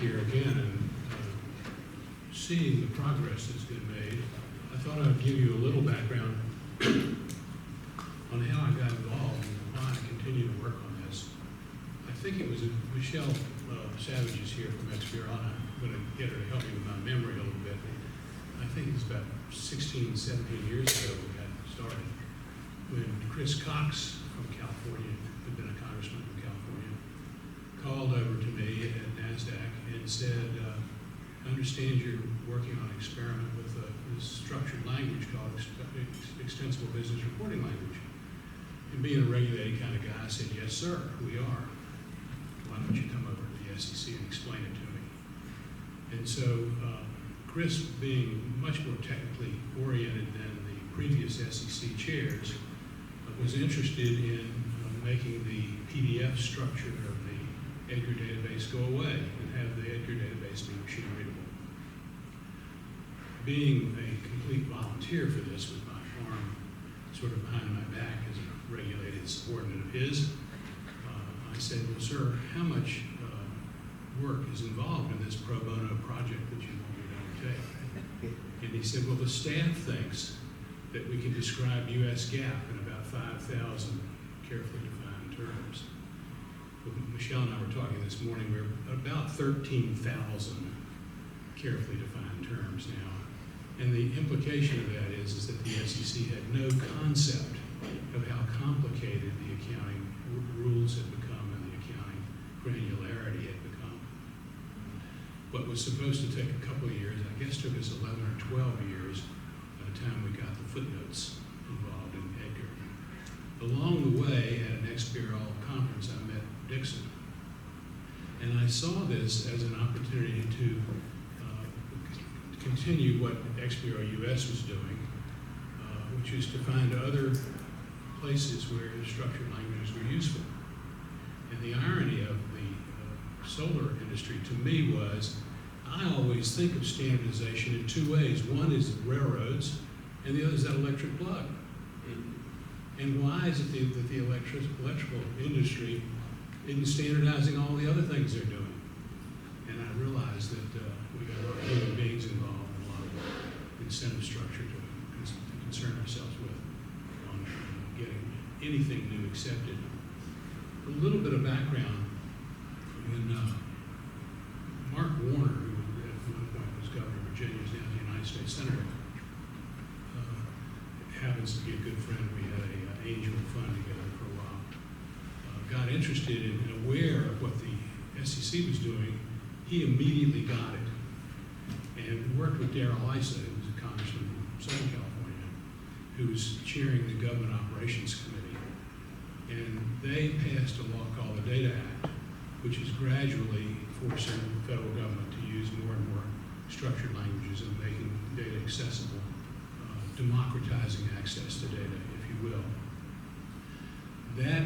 here again and seeing the progress that's been made. I thought I'd give you a little background on how I got involved and why I continue to work on this. I think it was Michelle Savage is here from XBRL. I'm going to get her to help me with my memory a little bit. I think it's about 16, 17 years ago we got started when Chris Cox from California, who'd been a congressman from California, called over to me at NASDAQ and said, I understand you're working on an experiment with this structured language called extensible business reporting language. And being a regulated kind of guy, I said, yes, sir, we are. Why don't you come over to the SEC and explain it to me? And so Chris, being much more technically oriented than the previous SEC chairs, was interested in making the PDF structure of the EDGAR database go away and have the EDGAR database be machine readable. Being a complete volunteer for this with my arm sort of behind my back as a regulated subordinate of his, I said, well, sir, how much work is involved in this pro bono project that you want me to undertake? And he said, well, the staff thinks that we can describe US GAAP in about 5,000 carefully defined terms. Michelle and I were talking this morning, we're about 13,000 carefully defined terms now. And the implication of that is that the SEC had no concept of how complicated the accounting rules had become and the accounting granularity had become. What was supposed to take a couple of years, I guess took us 11 or 12 years by the time we got the footnotes involved in EDGAR. Along the way, at an XBRL conference, I met Dixon. And I saw this as an opportunity to continue what XBRL US was doing, which is to find other places where structured languages were useful. And the irony of the solar industry to me was, I always think of standardization in two ways. One is railroads, and the other is that electric plug. And why is it that the electrical industry isn't standardizing all the other things they're doing? And I realized that we got a lot of human beings involved and a lot of incentive structure to concern ourselves with on getting anything new accepted. A little bit of background. When Mark Warner, who at one point was governor of Virginia, is now the United States Senator, happens to be a good friend. We had an angel fund together for a while. Got interested and aware of what the SEC was doing. He immediately got it and worked with Darrell Issa, who's a congressman from Southern California, who's chairing the Government Operations Committee. And they passed a law called the Data Act, which is gradually forcing the federal government to use more and more structured languages and making data accessible, democratizing access to data, if you will. That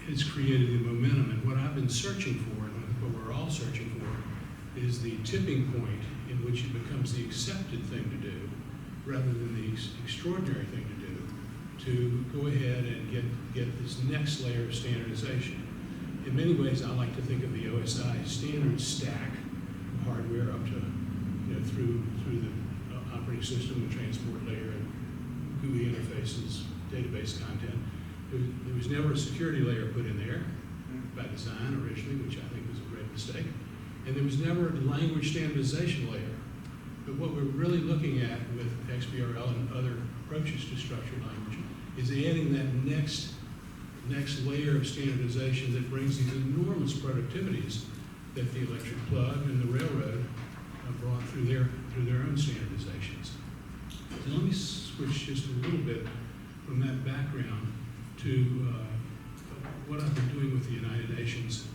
has created the momentum, and what I've been searching for, and what we're all searching for, is the tipping point in which it becomes the accepted thing to do, rather than the extraordinary thing to do, to go ahead and get this next layer of standardization. In many ways, I like to think of the OSI standard stack hardware up to, through the operating system, the transport layer, and GUI interfaces, database content. There was never a security layer put in there by design originally, which I think was a great mistake. And there was never a language standardization layer. But what we're really looking at with XBRL and other approaches to structured language is adding that next layer of standardization that brings these enormous productivities that the electric plug and the railroad brought through their own standardizations. So let me switch just a little bit from that background to what I've been doing with the United Nations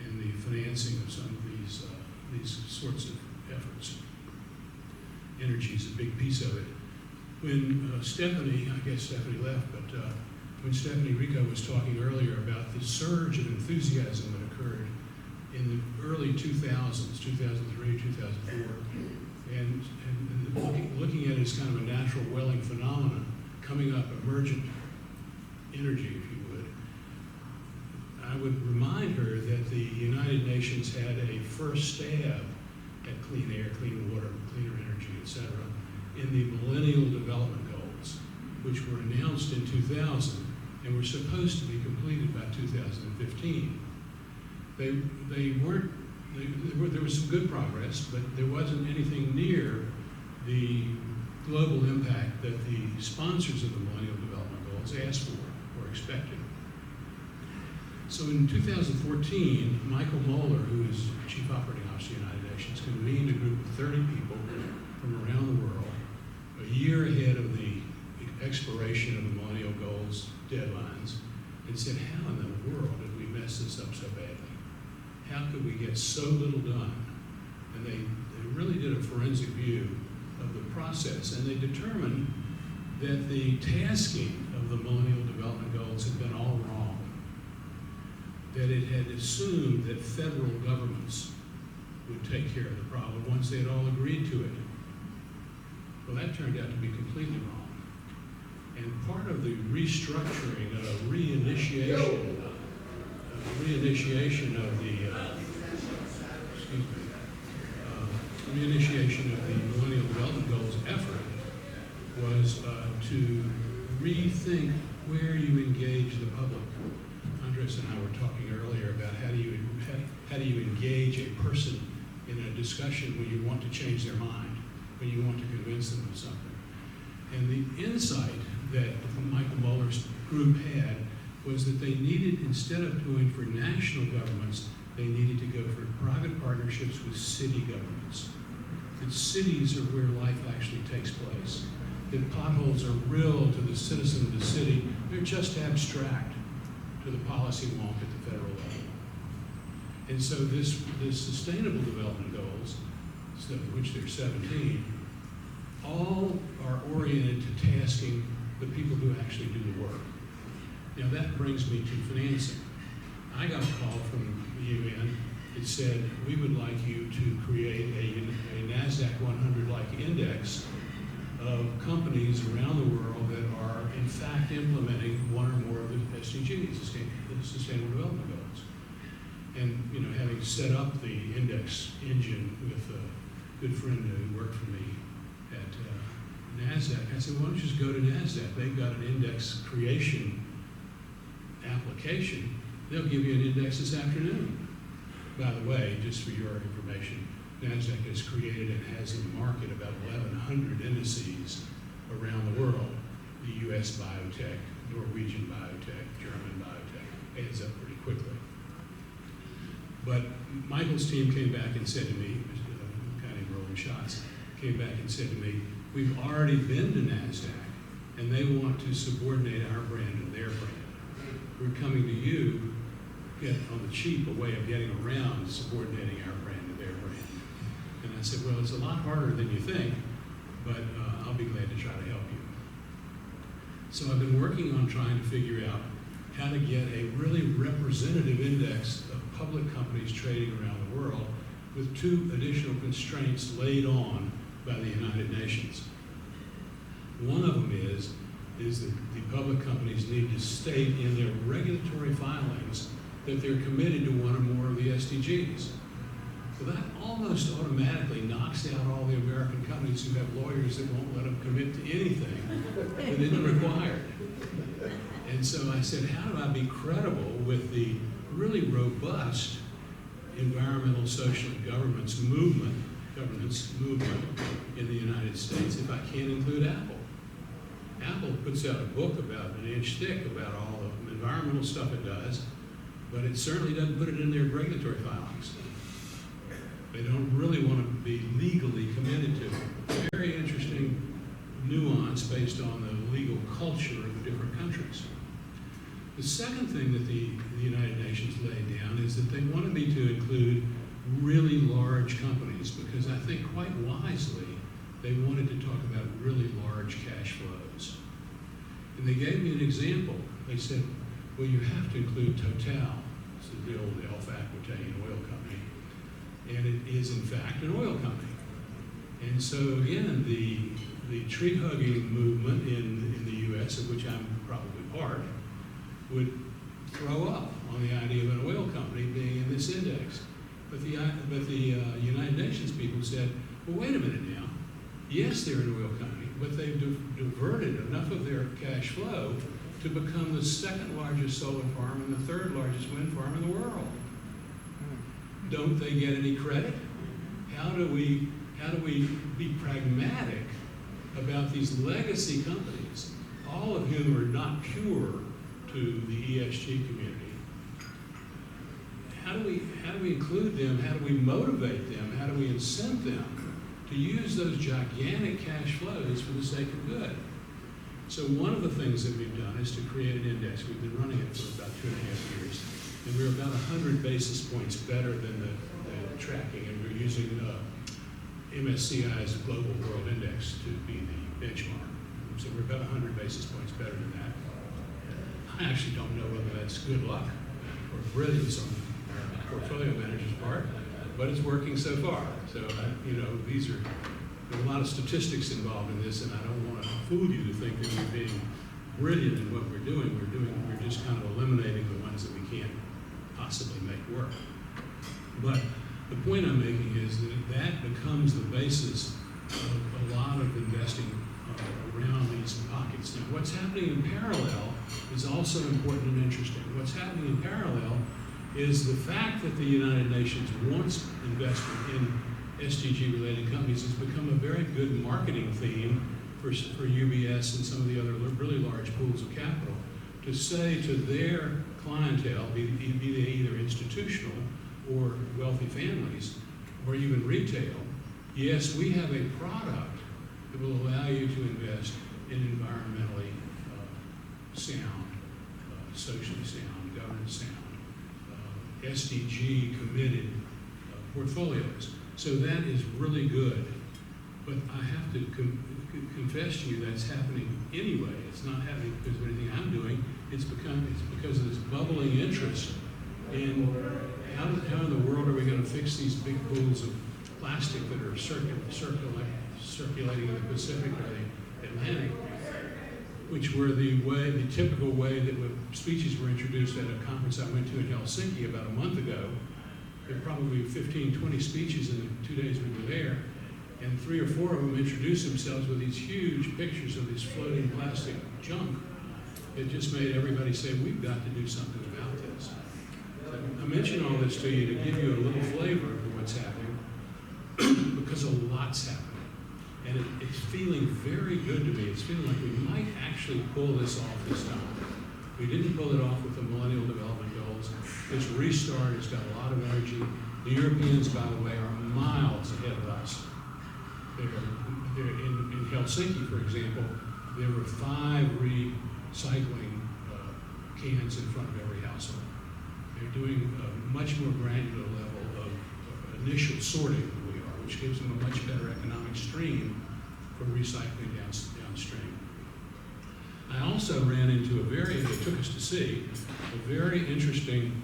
and the financing of some of these sorts of efforts. Energy is a big piece of it. When Stephanie, I guess Stephanie left, but when Stephanie Rico was talking earlier about the surge of enthusiasm that occurred in the early 2000s, 2003, 2004, and looking at it as kind of a natural welling phenomenon, coming up, emergent energy, if you would, I would remind her that the United Nations had a first stab at clean air, clean water, cleaner energy, etc., in the Millennial Development Goals, which were announced in 2000 and were supposed to be completed by 2015. There was some good progress, but there wasn't anything near the global impact that the sponsors of the Millennial Development Goals asked for or expected. So in 2014, Michael Moeller, who is Chief Operating Officer of the United Nations, convened a group of 30 people from around the world, a year ahead of the expiration of the Millennial Goals deadlines, and said, how in the world did we mess this up so badly? How could we get so little done? And they really did a forensic view of the process, and they determined that the tasking of the Millennial Development Goals had been all wrong, that it had assumed that federal governments would take care of the problem once they had all agreed to it. Well, that turned out to be completely wrong. And part of the restructuring, reinitiation of the reinitiation of the Millennial Development Goals effort was to rethink where you engage the public. Andres and I were talking earlier about how do you engage a person in a discussion when you want to change their mind, when you want to convince them of something. And the insight that Michael Moeller's group had was that they needed, instead of going for national governments, they needed to go for private partnerships with city governments. That cities are where life actually takes place. That potholes are real to the citizen of the city. They're just abstract to the policy wonk at the federal level. And so this Sustainable Development Goals, which there are 17, all are oriented to tasking the people who actually do the work. Now that brings me to financing. I got a call from the UN that said, we would like you to create a NASDAQ 100-like index of companies around the world that are in fact implementing one or more of the SDGs, the Sustainable Development Goals. And having set up the index engine with a good friend who worked for me at NASDAQ, I said, why don't you just go to NASDAQ? They've got an index creation application. They'll give you an index this afternoon. By the way, just for your information, NASDAQ has created and has in the market about 1,100 indices around the world. The US biotech, Norwegian biotech, German biotech, adds up pretty quickly. But Michael's team came back and said to me, kind of rolling shots, came back and said to me, we've already been to NASDAQ and they want to subordinate our brand to their brand. We're coming to you, get on the cheap a way of getting around subordinating our brand to their brand. And I said, well, it's a lot harder than you think, but I'll be glad to try to help you. So I've been working on trying to figure out how to get a really representative index of public companies trading around the world with 2 additional constraints laid on by the United Nations. One of them is that the public companies need to state in their regulatory filings that they're committed to one or more of the SDGs. So that almost automatically knocks out all the American companies who have lawyers that won't let them commit to anything that isn't required. And so I said, how do I be credible with the really robust environmental, social, and governance movement in the United States if I can't include Apple? Apple puts out a book about an inch thick about all the environmental stuff it does, but it certainly doesn't put it in their regulatory filings. They don't really want to be legally committed to it. Very interesting nuance based on the legal culture of the different countries. The second thing that the United Nations laid down is that they wanted me to include really large companies because I think quite wisely they wanted to talk about really large cash flows. And they gave me an example. They said, well, you have to include Total. It's the old Alpha-Aquitaine oil company. And it is, in fact, an oil company. And so, again, the tree-hugging movement in the U.S., of which I'm probably part, would throw up on the idea of an oil company being in this index. But the United Nations people said, well, wait a minute now. Yes, they're an oil company, but they've diverted enough of their cash flow to become the second largest solar farm and the third largest wind farm in the world. Don't they get any credit? How do we be pragmatic about these legacy companies, all of whom are not pure to the ESG community? How do we include them? How do we motivate them? How do we incent them to use those gigantic cash flows for the sake of good? So one of the things that we've done is to create an index. We've been running it for about 2.5 years, and we're about 100 basis points better than the tracking, and we're using MSCI's Global World Index to be the benchmark. So we're about 100 basis points better than that. I actually don't know whether that's good luck or brilliance on our portfolio manager's part, but it's working so far. So, there are a lot of statistics involved in this, and I don't want to fool you to think that we're being brilliant in what we're doing. We're just kind of eliminating the ones that we can't possibly make work. But the point I'm making is that becomes the basis of a lot of investing around these pockets. Now, what's happening in parallel is also important and interesting. What's happening in parallel is the fact that the United Nations wants investment in SDG-related companies has become a very good marketing theme for UBS and some of the other really large pools of capital to say to their clientele, be they either institutional or wealthy families, or even retail, yes, we have a product that will allow you to invest in environmentally sound, socially sound, governance sound, SDG committed portfolios. So that is really good. But I have to confess to you that's happening anyway. It's not happening because of anything I'm doing. It's because of this bubbling interest in how in the world are we going to fix these big pools of plastic that are circulating in the Pacific or the Atlantic, which were the typical way that when speeches were introduced at a conference I went to in Helsinki about a month ago. There were probably 15, 20 speeches in the 2 days we were there, and 3 or 4 of them introduced themselves with these huge pictures of this floating plastic junk. It just made everybody say, we've got to do something about this. So I mention all this to you to give you a little flavor of what's happening, because a lot's happening. And it's feeling very good to me. It's feeling like we might actually pull this off this time. We didn't pull it off with the Millennial Development Goals. This restart has got a lot of energy. The Europeans, by the way, are miles ahead of us. They're in Helsinki, for example, there were 5 recycling cans in front of every household. They're doing a much more granular level of initial sorting than we are, which gives them a much better economic stream for recycling downstream. I also ran into it took us to see, a very interesting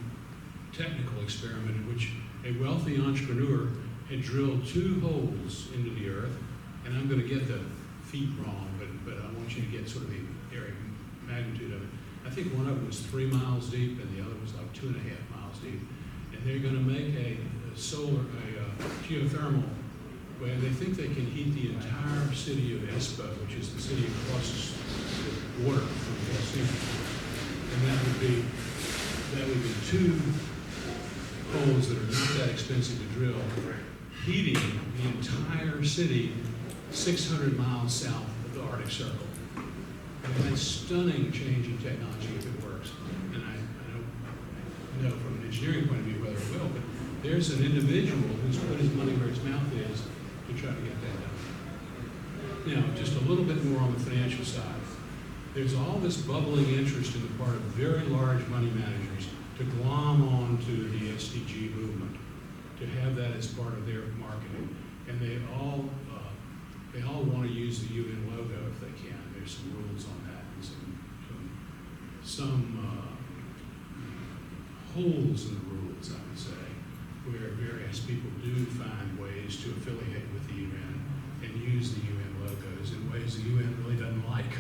technical experiment in which a wealthy entrepreneur had drilled 2 holes into the earth, and I'm going to get the feet wrong, but I want you to get sort of the area magnitude of it. I think one of them was 3 miles deep, and the other was like 2.5 miles deep. And they're going to make a geothermal where they think they can heat the entire city of Espoo, which is the city across the water from Helsinki. And that would be 2 holes that are not that expensive to drill, heating the entire city 600 miles south of the Arctic Circle. And that's stunning change in technology if it works. And I don't know from an engineering point of view whether it will, but there's an individual who's put his money where his mouth is to try to get that done. Now, just a little bit more on the financial side. There's all this bubbling interest in the part of very large money managers to glom on to the SDG movement, to have that as part of their marketing. And they all want to use the UN logo if they can. There's some rules on that, and some holes in the rules, I would say, where various people do find ways to affiliate with the UN and use the UN logos in ways the UN really doesn't like,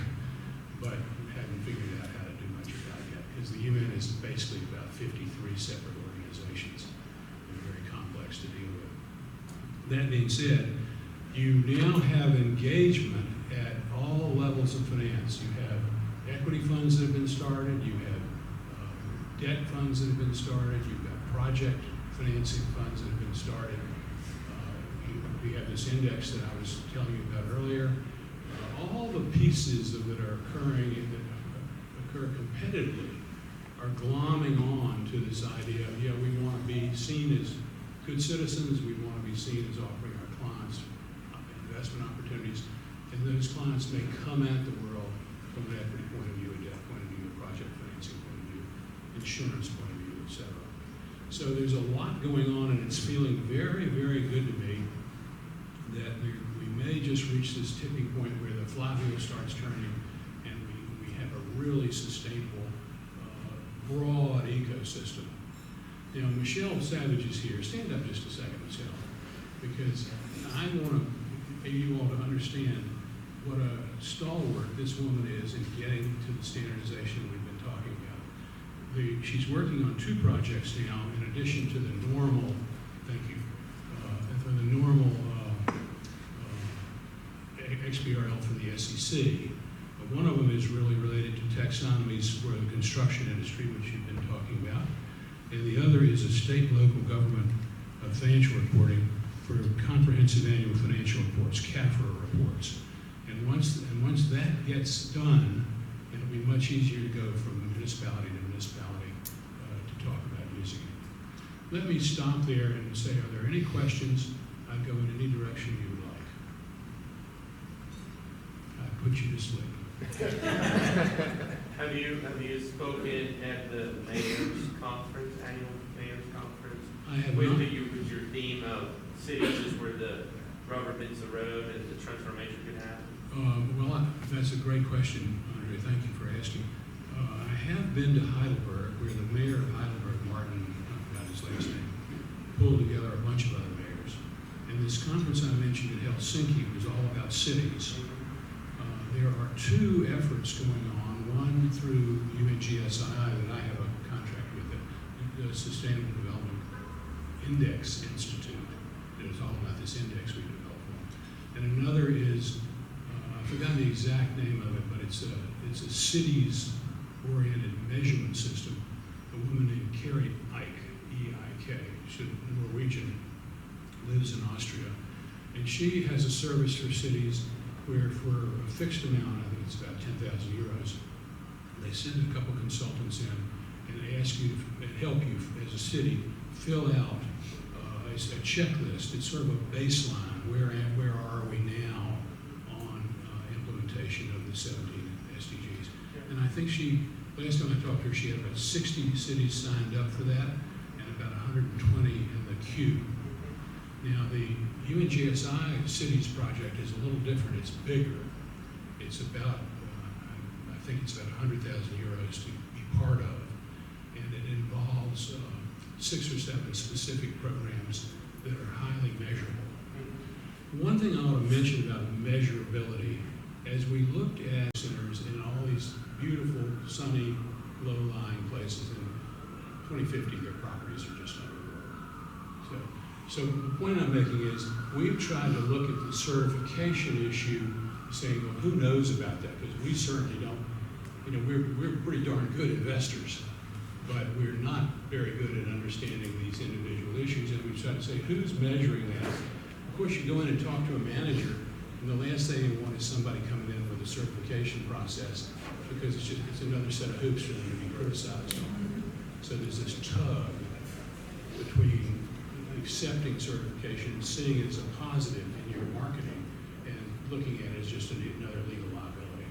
but haven't figured out how to do much about yet. because the UN is basically about 53 separate organizations. They're very complex to deal with. That being said, you now have engagement at all levels of finance. You have equity funds that have been started, you have debt funds that have been started, you've got project financing funds that have been started. We have this index that I was telling you about earlier. All the pieces that are occurring and that occur competitively are glomming on to this idea of, yeah, we want to be seen as good citizens, we want to be seen as offering our clients investment opportunities, and those clients may come at the world from an equity point of view, a debt point of view, a project financing point of view, insurance point of view, etc. So there's a lot going on, and it's feeling very, very good to me that we may just reach this tipping point where the flywheel starts turning and we have a really sustainable, broad ecosystem. You know, Michelle Savage is here. Stand up just a second, Michelle, because I want you all to understand what a stalwart this woman is in getting to the standardization we've been talking about. She's working on 2 projects now, in addition to the normal, thank you, for the normal XBRL for the SEC. But one of them is really related to taxonomies for the construction industry, which you've been talking about. And the other is a state and local government financial reporting for comprehensive annual financial reports, CAFR reports. And once that gets done, it'll be much easier to go from municipality to municipality to talk about using it. Let me stop there and say, are there any questions? I'd go in any direction you would like. I put you to sleep. Have you spoken at the mayor's conference, annual mayor's conference? I have with not. With your theme of cities is where the rubber meets the road and the transformation could happen? Well, that's a great question, Andre. Thank you for asking. I have been to Heidelberg, where the mayor of Heidelberg, Martin, I forgot his last name, pulled together a bunch of other mayors. And this conference I mentioned in Helsinki was all about cities. There are 2 efforts going on, one through UNGSI that I have a contract with, the Sustainable Development Index Institute. It's all about this index we developed. And another is, I've forgotten the exact name of it, but it's a cities-oriented measurement system. A woman named Carrie Eik, E-I-K, she's Norwegian, lives in Austria. And she has a service for cities where for a fixed amount, I think it's about 10,000 euros, they send a couple consultants in and ask you to help you as a city fill out a checklist. It's sort of a baseline. Where are we now on implementation of the 17 SDGs? And I think last time I talked to her, she had about 60 cities signed up for that and about 120 in the queue. Now, the UNGSI Cities project is a little different. It's bigger. It's about, I think it's about 100,000 euros to be part of. And it involves 6 or 7 specific programs that are highly measurable. One thing I want to mention about measurability, as we looked at centers in all these beautiful, sunny, low-lying places, in 2050, their properties are just underwater. So the point I'm making is we've tried to look at the certification issue, saying, well, who knows about that? Because we certainly don't. You know, we're pretty darn good investors, but we're not very good at understanding these individual issues. And we try to say, who's measuring that? Of course, you go in and talk to a manager, and the last thing you want is somebody coming in with a certification process, because it's another set of hoops for them to be criticized on. So there's this tug between accepting certification and seeing it as a positive in your marketing and looking at it as just another legal liability.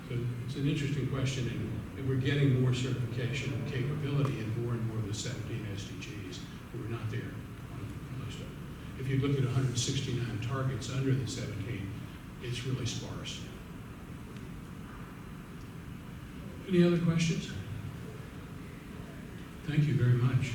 So it's an interesting question, and we're getting more certification capability in more and more of the 17 SDGs, but we're not there on most of them. If you look at 169 targets under the 17, it's really sparse. Any other questions? Thank you very much.